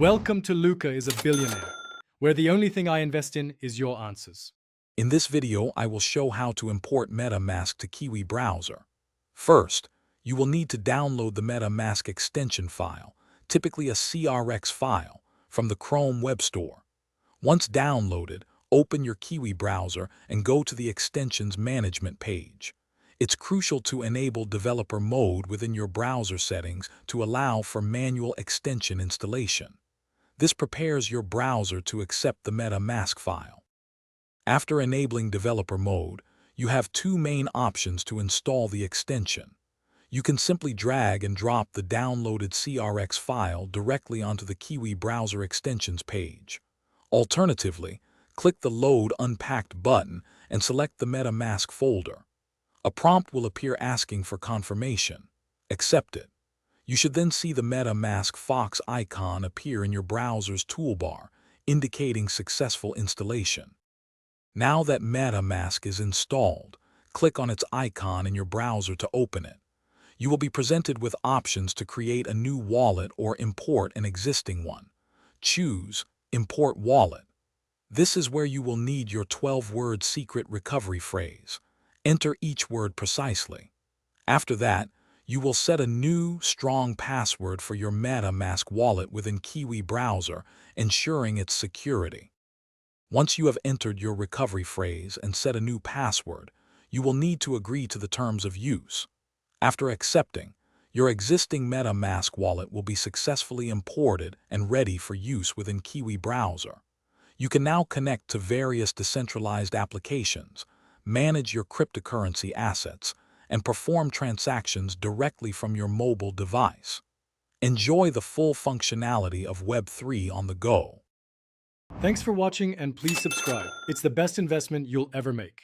Welcome to Luca is a Billionaire, where the only thing I invest in is your answers. In this video, I will show how to import MetaMask to Kiwi browser. First, you will need to download the MetaMask extension file, typically a CRX file, from the Chrome Web Store. Once downloaded, open your Kiwi browser and go to the extensions management page. It's crucial to enable developer mode within your browser settings to allow for manual extension installation. This prepares your browser to accept the MetaMask file. After enabling developer mode, you have two main options to install the extension. You can simply drag and drop the downloaded CRX file directly onto the Kiwi browser extensions page. Alternatively, click the Load Unpacked button and select the MetaMask folder. A prompt will appear asking for confirmation. Accept it. You should then see the MetaMask Fox icon appear in your browser's toolbar, indicating successful installation. Now that MetaMask is installed, click on its icon in your browser to open it. You will be presented with options to create a new wallet or import an existing one. Choose Import Wallet. This is where you will need your 12-word secret recovery phrase. Enter each word precisely. After that, you will set a new, strong password for your MetaMask wallet within Kiwi browser, ensuring its security. Once you have entered your recovery phrase and set a new password, you will need to agree to the terms of use. After accepting, your existing MetaMask wallet will be successfully imported and ready for use within Kiwi browser. You can now connect to various decentralized applications, manage your cryptocurrency assets, and perform transactions directly from your mobile device. Enjoy the full functionality of Web3 on the go. Thanks for watching and please subscribe. It's the best investment you'll ever make.